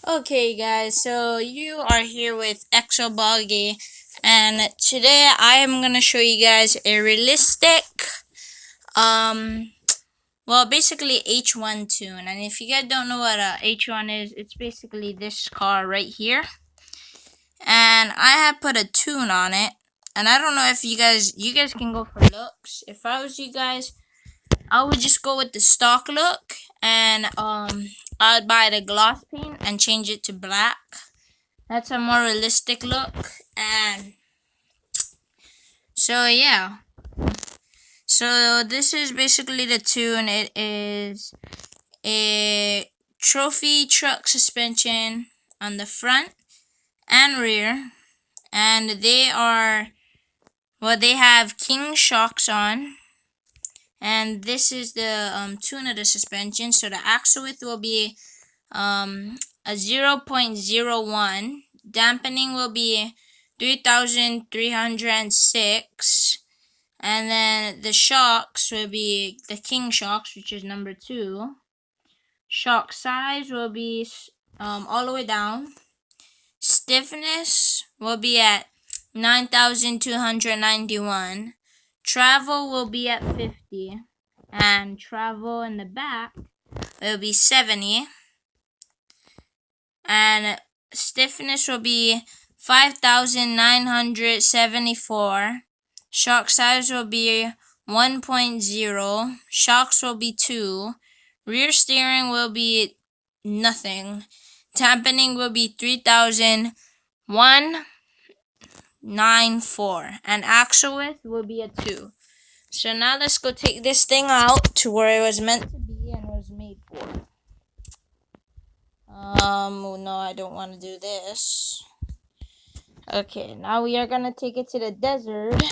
Okay, guys, so you are here with Exo Boggy, and today I am gonna show you guys a realistic, um, basically H1 tune. And if you guys don't know what a H1 is, it's basically this car right here. And I have put a tune on it, and I don't know if you guys can go for looks. If I was you guys, I would just go with the stock look, and I'd buy the gloss paint and change it to black. That's a more realistic look. And so yeah. So this is basically the tune. It is a trophy truck suspension on the front and rear. And they have King shocks on. And this is the tune of the suspension. So the axle width will be a 0.01. Dampening will be 3,306. And then the shocks will be the King shocks, which is number 2. Shock size will be all the way down. Stiffness will be at 9,291. Travel will be at 50. And travel in the back will be 70. And stiffness will be 5,974. Shock size will be 1.0. Shocks will be 2. Rear steering will be nothing. Dampening will be 3,194. And axle width will be a 2. So now let's go take this thing out to where it was meant to be and was made for. No, I don't want to do this. Okay, now we are gonna take it to the desert.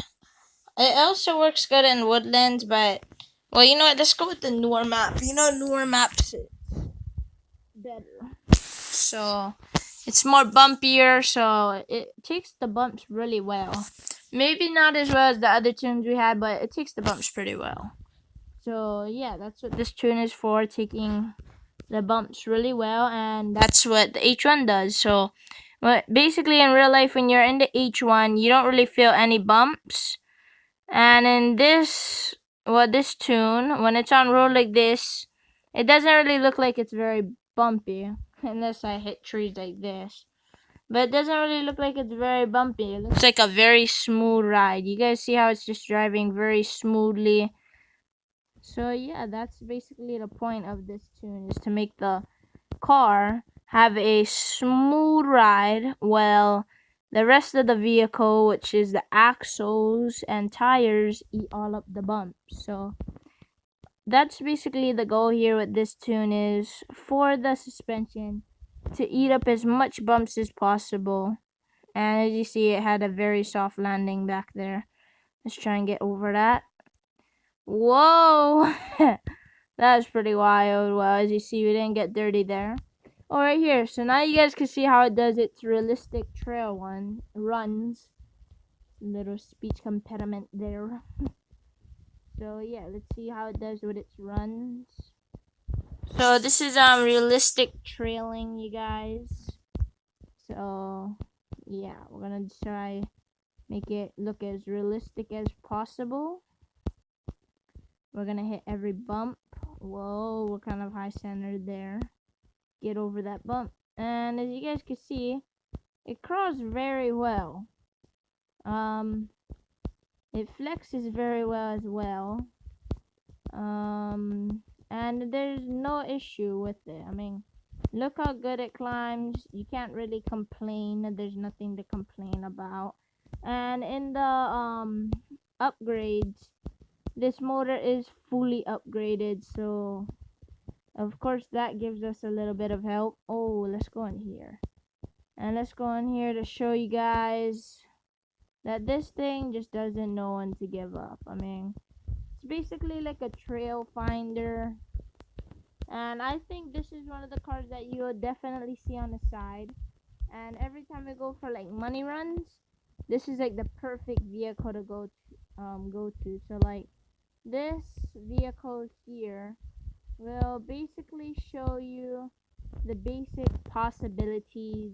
It also works good in woodlands, but well, you know what? Let's go with the newer map. Newer maps better. So it's more bumpier, so it takes the bumps really well. Maybe not as well as the other tunes we had, but it takes the bumps pretty well. So yeah, that's what this tune is for, taking the bumps really well, and that's what the H1 does. So basically in real life, when you're in the H1, you don't really feel any bumps. And in this tune, when it's on road like this, it doesn't really look like it's very bumpy unless I hit trees like this. But it doesn't really look like it's very bumpy. It looks like a very smooth ride. You guys see how it's just driving very smoothly. So yeah, that's basically the point of this tune, is to make the car have a smooth ride while the rest of the vehicle, which is the axles and tires, eat all up the bumps. So that's basically the goal here with this tune, is for the suspension to eat up as much bumps as possible. And as you see, it had a very soft landing back there. Let's try and get over that. Whoa! That was pretty wild. Well, as you see, we didn't get dirty there. Oh, right here. So now you guys can see how it does its realistic trail runs. Little speech impediment there. So yeah, let's see how it does with its runs. So this is realistic trailing, you guys. So yeah, we're gonna try make it look as realistic as possible. We're gonna hit every bump. Whoa, we're kind of high centered there. Get over that bump. And as you guys can see, it crawls very well. It flexes very well as well. And there's no issue with it. I mean, look how good it climbs. You can't really complain. There's nothing to complain about. And in the upgrades, this motor is fully upgraded, so of course that gives us a little bit of help. Oh, let's go in here. And let's go in here to show you guys that this thing just doesn't know when to give up. I mean, it's basically like a trail finder. And I think this is one of the cars that you'll definitely see on the side. And every time we go for like money runs, this is like the perfect vehicle to go to. So like this vehicle here will basically show you the basic possibilities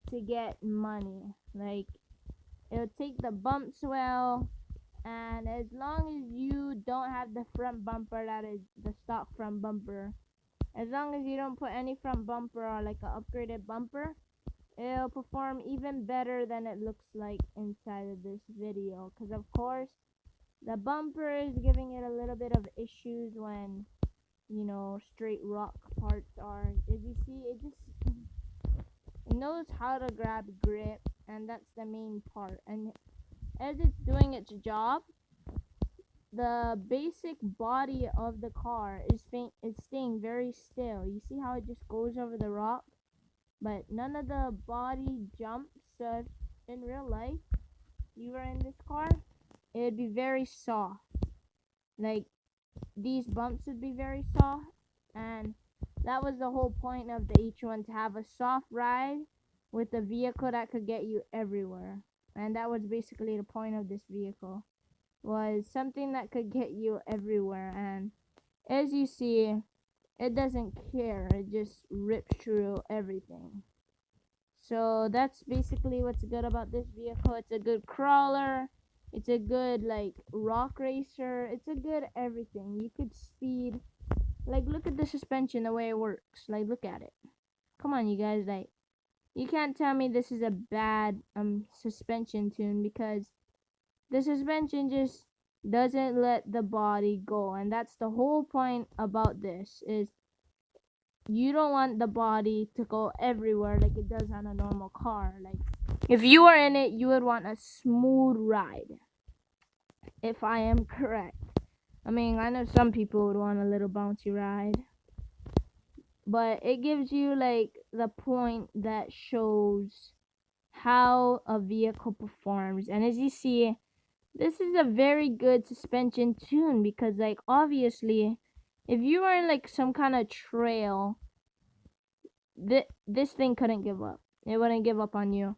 to get money. Like, it'll take the bumps well, and as long as you don't have the front bumper, that is the stock front bumper, as long as you don't put any front bumper or like an upgraded bumper, it'll perform even better than it looks like inside of this video. Because of course, the bumper is giving it a little bit of issues when, you know, straight rock parts are. As you see, it knows how to grab grip, and that's the main part. And as it's doing its job, the basic body of the car is staying very still. You see how it just goes over the rock, but none of the body jumps. So if in real life you were in this car, it'd be very soft. Like, these bumps would be very soft, and that was the whole point of the H1, to have a soft ride with a vehicle that could get you everywhere. And that was basically the point of this vehicle, was something that could get you everywhere. And as you see, it doesn't care, it just rips through everything. So that's basically what's good about this vehicle. It's a good crawler, it's a good like rock racer, it's a good everything. You could speed. Like, look at the suspension, the way it works. Like, look at it. Come on, you guys. Like, you can't tell me this is a bad suspension tune, because the suspension just doesn't let the body go. And that's the whole point about this, is you don't want the body to go everywhere like it does on a normal car. Like, if you were in it, you would want a smooth ride, if I am correct. I mean, I know some people would want a little bouncy ride, but it gives you like the point that shows how a vehicle performs. And as you see, this is a very good suspension tune, because like, obviously, if you were in like some kind of trail, this thing couldn't give up. It wouldn't give up on you.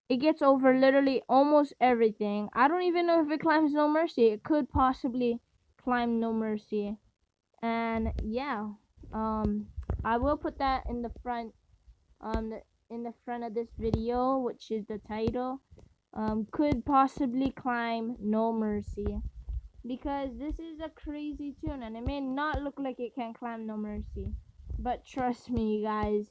It gets over literally almost everything. I don't even know if it climbs No Mercy. It could possibly climb No Mercy. And yeah, I will put that in the front, in the front of this video, which is the title. Could possibly climb No Mercy, because this is a crazy tune, and it may not look like it can climb No Mercy, but trust me, you guys,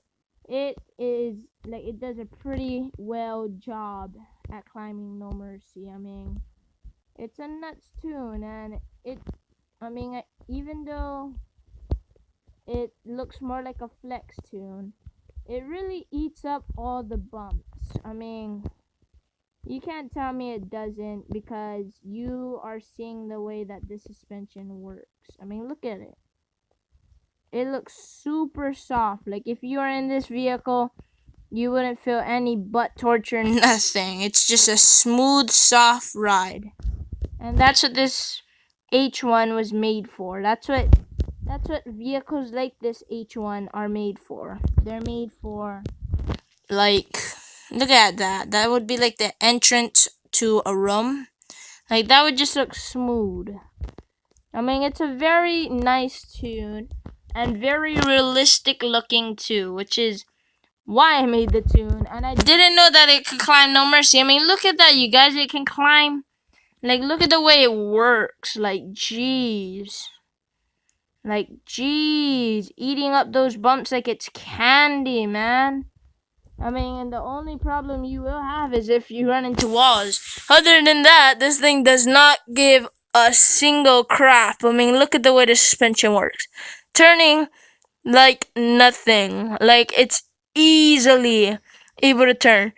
it is like, it does a pretty well job at climbing No Mercy. I mean, it's a nuts tune, and even though it looks more like a flex tune, it really eats up all the bumps. I mean, you can't tell me it doesn't, because you are seeing the way that this suspension works. I mean, look at it. It looks super soft. Like, if you are in this vehicle, you wouldn't feel any butt torture, nothing. It's just a smooth, soft ride. And that's what this H1 was made for. That's what vehicles like this H1 are made for. They're made for, like, look at that. That would be like the entrance to a room. Like, that would just look smooth. I mean, it's a very nice tune, and very realistic looking too, which is why I made the tune. And I didn't know that it could climb No Mercy. I mean, look at that, you guys. It can climb. Like, look at the way it works. Like, jeez. Like, jeez. Eating up those bumps like it's candy, man. I mean, and the only problem you will have is if you run into walls. Other than that, this thing does not give a single crap. I mean, look at the way the suspension works. Turning like nothing. Like, it's easily able to turn.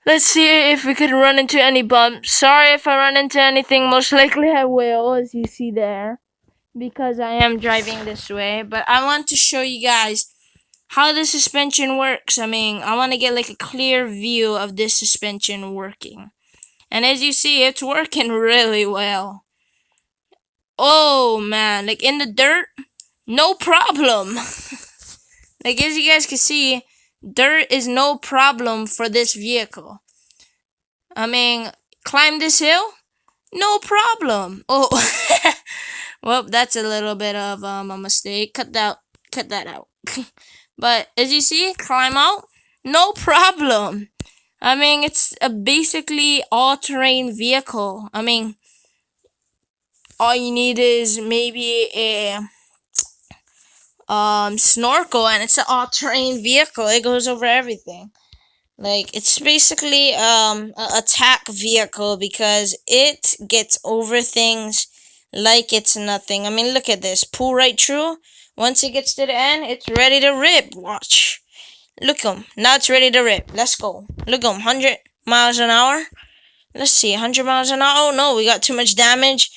Let's see if we could run into any bumps. Sorry if I run into anything. Most likely I will, as you see there, because I am driving this way. But I want to show you guys how the suspension works. I mean, I want to get like a clear view of this suspension working. And as you see, it's working really well. Oh man, like in the dirt, no problem. Like, as you guys can see, dirt is no problem for this vehicle. I mean, climb this hill, no problem. Oh, well, that's a little bit of a mistake. Cut that out. But as you see, climb out, no problem. I mean, it's a basically all-terrain vehicle. I mean, all you need is maybe a snorkel, and it's an all-terrain vehicle. It goes over everything. Like, it's basically a attack vehicle because it gets over things like it's nothing. I mean, look at this. Pull right through. Once it gets to the end, it's ready to rip. Watch. Look 'em. Now it's ready to rip. Let's go. Look 'em. 100 miles an hour. Let's see. 100 miles an hour. Oh no, we got too much damage.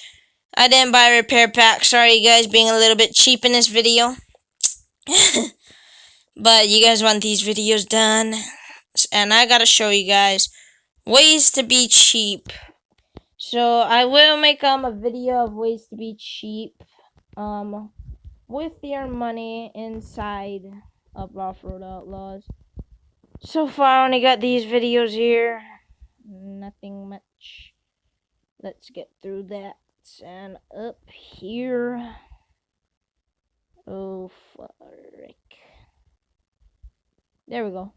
I didn't buy a repair pack. Sorry, you guys, being a little bit cheap in this video. But you guys want these videos done, and I gotta show you guys ways to be cheap. So I will make a video of ways to be cheap with your money inside of Off-Road Outlaws. So far I only got these videos here. Nothing much. Let's get through that. And up here. Oh frick. There we go.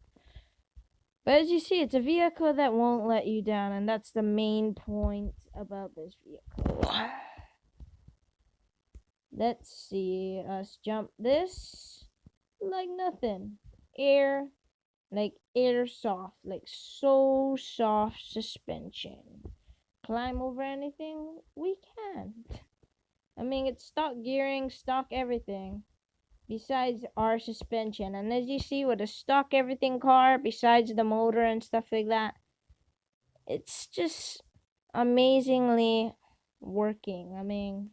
But as you see, it's a vehicle that won't let you down, and that's the main point about this vehicle. Let's see us jump this like nothing. Air, like air soft, like so soft suspension. Climb over anything? We can't. I mean, it's stock gearing, stock everything. Besides our suspension. And as you see, with a stock everything car, besides the motor and stuff like that, it's just amazingly working. I mean,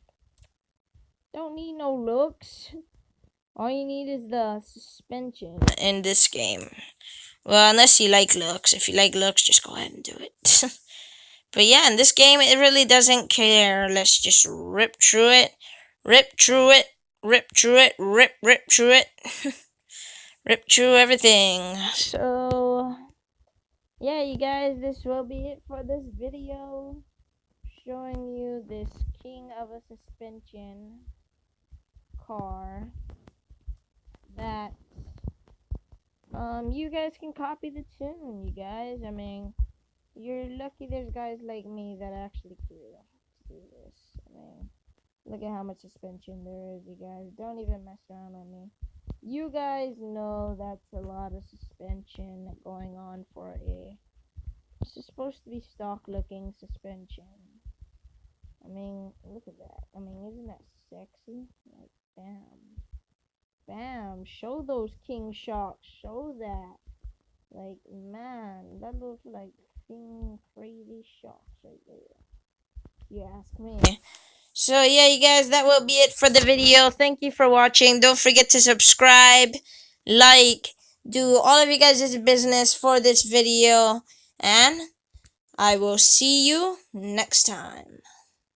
don't need no looks. All you need is the suspension in this game. Well, unless you like looks. If you like looks, just go ahead and do it. But yeah, in this game, it really doesn't care. Let's just rip through it. Rip through it. Rip through it. Rip through it. Rip through everything. So, yeah, you guys, this will be it for this video. Showing you this king of a suspension car that you guys can copy the tune, you guys. I mean, you're lucky there's guys like me that actually care to do this. I mean, look at how much suspension there is, you guys. Don't even mess around on me. You guys know that's a lot of suspension going on for a... It's supposed to be stock looking suspension. I mean, look at that. I mean, isn't that sexy? Like, bam. Bam. Show those king shocks. Show that. Like, man, that looks like king crazy shocks right there. You ask me. So, yeah, you guys, that will be it for the video. Thank you for watching. Don't forget to subscribe, like, do all of you guys' business for this video. And I will see you next time.